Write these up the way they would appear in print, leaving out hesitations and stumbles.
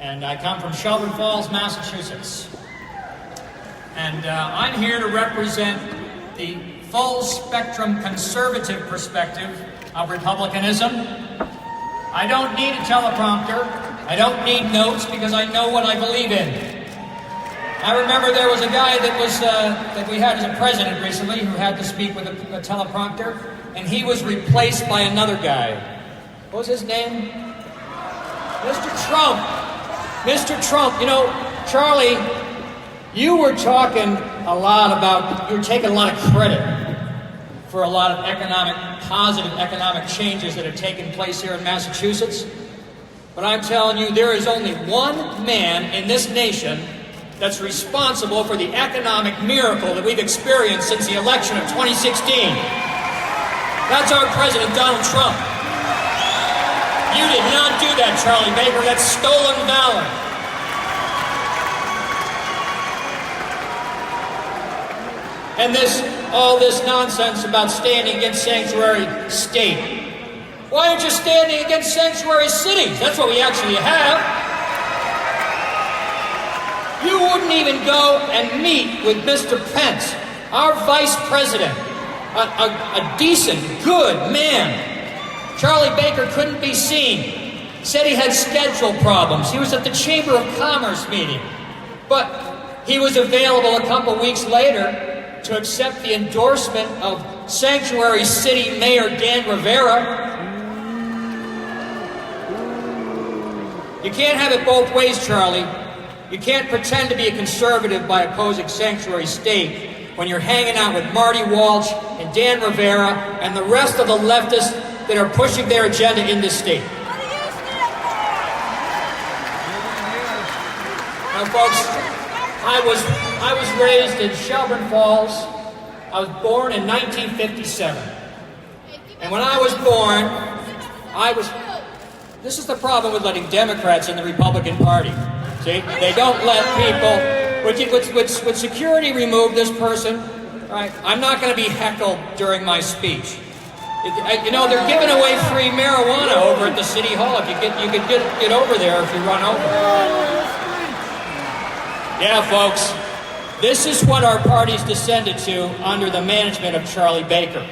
and I come from Shelburne Falls, Massachusetts. And I'm here to represent the full-spectrum conservative perspective of republicanism. I don't need a teleprompter. I don't need notes because I know what I believe in. I remember there was a guy that we had as a president recently who had to speak with a teleprompter, and he was replaced by another guy. What was his name? Mr. Trump. Mr. Trump. You know, Charlie, you were talking a lot about, you were taking a lot of credit for a lot of positive economic changes that have taken place here in Massachusetts. But I'm telling you, there is only one man in this nation that's responsible for the economic miracle that we've experienced since the election of 2016. That's our President, Donald Trump. You did not do that, Charlie Baker. That's stolen valor. And all this nonsense about standing against sanctuary state. Why aren't you standing against sanctuary cities? That's what we actually have. You wouldn't even go and meet with Mr. Pence, our vice president, a decent, good man. Charlie Baker couldn't be seen. Said he had schedule problems. He was at the Chamber of Commerce meeting. But he was available a couple weeks later to accept the endorsement of Sanctuary City Mayor Dan Rivera. You can't have it both ways, Charlie. You can't pretend to be a conservative by opposing sanctuary state when you're hanging out with Marty Walsh and Dan Rivera and the rest of the leftists that are pushing their agenda in this state. Now, folks, I was raised in Shelburne Falls. I was born in 1957. And when I was born, this is the problem with letting Democrats in the Republican Party. See, they don't let people, with security remove this person, right? I'm not going to be heckled during my speech. You know, they're giving away free marijuana over at the City Hall. If you could get over there if you run over. Yeah, folks, this is what our party's descended to under the management of Charlie Baker,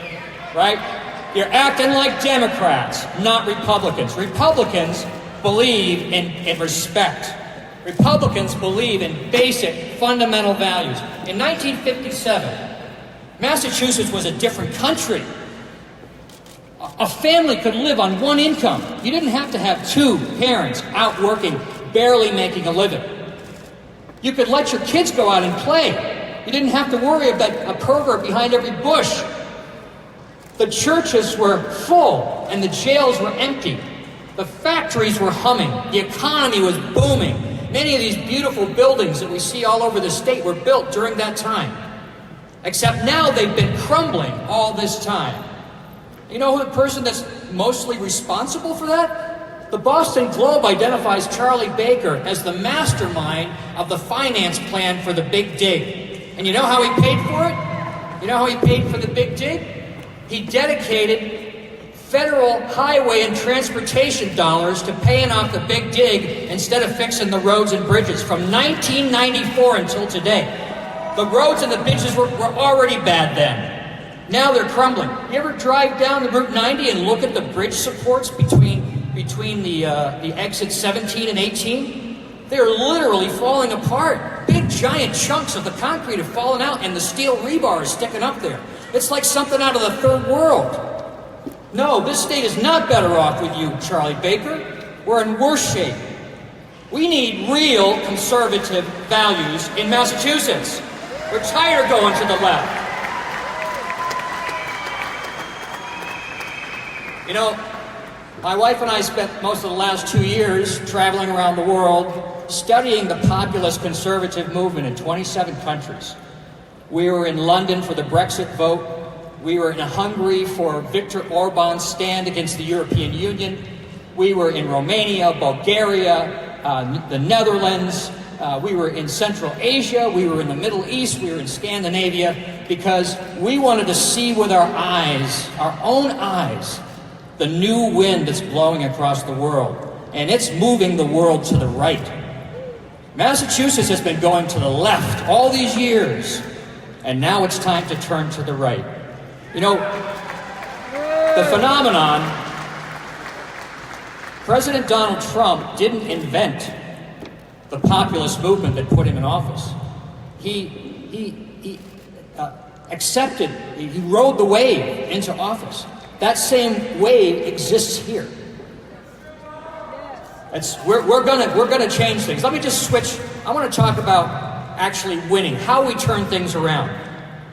right? You're acting like Democrats, not Republicans. Republicans believe in respect. Republicans believe in basic, fundamental values. In 1957, Massachusetts was a different country. A family could live on one income. You didn't have to have two parents out working, barely making a living. You could let your kids go out and play. You didn't have to worry about a pervert behind every bush. The churches were full and the jails were empty. The factories were humming. The economy was booming. Many of these beautiful buildings that we see all over the state were built during that time. Except now they've been crumbling all this time. You know who the person that's mostly responsible for that? The Boston Globe identifies Charlie Baker as the mastermind of the finance plan for the Big Dig. And you know how he paid for it? You know how he paid for the Big Dig? He dedicated federal highway and transportation dollars to paying off the Big Dig instead of fixing the roads and bridges from 1994 until today. The roads and the bridges were already bad then. Now they're crumbling. You ever drive down the Route 90 and look at the bridge supports between the exit 17 and 18? They're literally falling apart. Big giant chunks of the concrete have fallen out and the steel rebar is sticking up there. It's like something out of the third world. No, this state is not better off with you, Charlie Baker. We're in worse shape. We need real conservative values in Massachusetts. We're tired of going to the left. You know, my wife and I spent most of the last 2 years traveling around the world studying the populist conservative movement in 27 countries. We were in London for the Brexit vote. We were in Hungary for Viktor Orban's stand against the European Union. We were in Romania, Bulgaria, the Netherlands. We were in Central Asia. We were in the Middle East. We were in Scandinavia because we wanted to see with our eyes, our own eyes, the new wind that's blowing across the world. And it's moving the world to the right. Massachusetts has been going to the left all these years, and now it's time to turn to the right. You know, the phenomenon, President Donald Trump didn't invent the populist movement that put him in office. He accepted, he rode the wave into office. That same wave exists here. We're gonna change things. Let me just switch. I want to talk about actually winning, how we turn things around.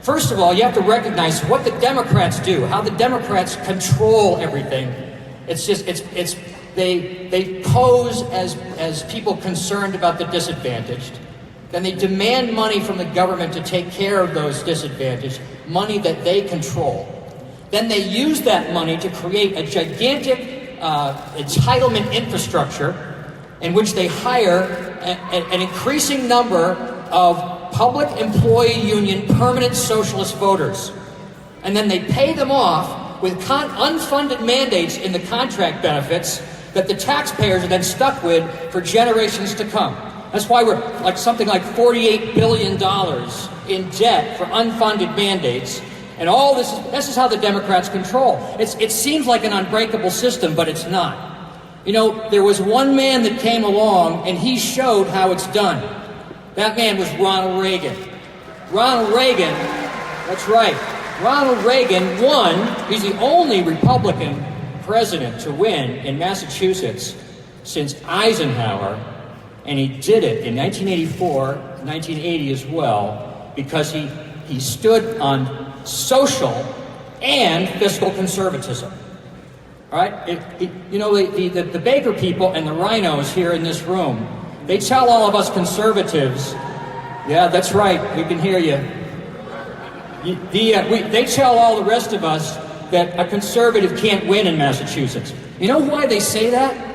First of all, you have to recognize what the Democrats do, how the Democrats control everything. They pose as people concerned about the disadvantaged. Then they demand money from the government to take care of those disadvantaged, money that they control. Then they use that money to create a gigantic entitlement infrastructure in which they hire an increasing number of public employee union permanent socialist voters. And then they pay them off with unfunded mandates in the contract benefits that the taxpayers are then stuck with for generations to come. That's why we're like something like $48 billion in debt for unfunded mandates. And all this is how the Democrats control. It seems like an unbreakable system, but it's not. You know, there was one man that came along and he showed how it's done. That man was Ronald Reagan. Ronald Reagan, that's right. Ronald Reagan won. He's the only Republican president to win in Massachusetts since Eisenhower. And he did it in 1984, 1980 as well, because he stood on social and fiscal conservatism. All right? You know, the Baker people and the rhinos here in this room, they tell all of us conservatives, yeah, that's right, we can hear you. They tell all the rest of us that a conservative can't win in Massachusetts. You know why they say that?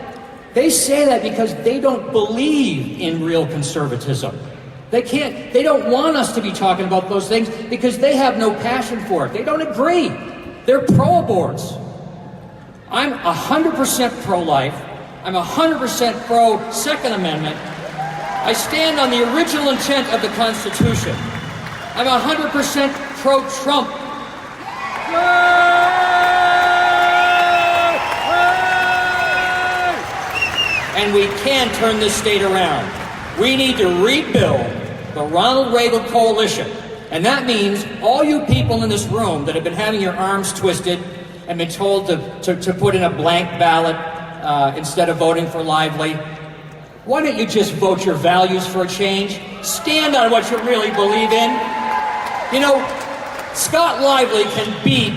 They say that because they don't believe in real conservatism. They don't want us to be talking about those things because they have no passion for it. They don't agree. They're pro-aborts. I'm 100% pro-life. I'm 100% pro-Second Amendment. I stand on the original intent of the Constitution. I'm 100% pro-Trump. And we can turn this state around. We need to rebuild the Ronald Reagan coalition. And that means all you people in this room that have been having your arms twisted and been told to put in a blank ballot instead of voting for Lively, why don't you just vote your values for a change? Stand on what you really believe in. You know, Scott Lively can beat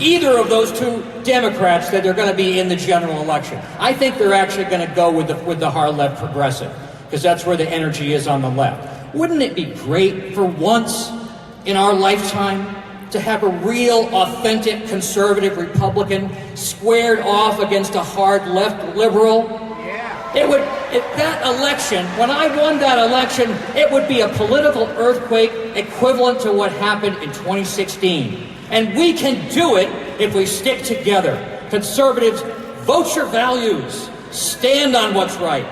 either of those two Democrats that are going to be in the general election. I think they're actually going to go with the hard left progressive, because that's where the energy is on the left. Wouldn't it be great for once in our lifetime to have a real, authentic, conservative Republican squared off against a hard left liberal? That election, when I won that election, it would be a political earthquake equivalent to what happened in 2016. And we can do it if we stick together. Conservatives, vote your values. Stand on what's right.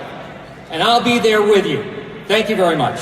And I'll be there with you. Thank you very much.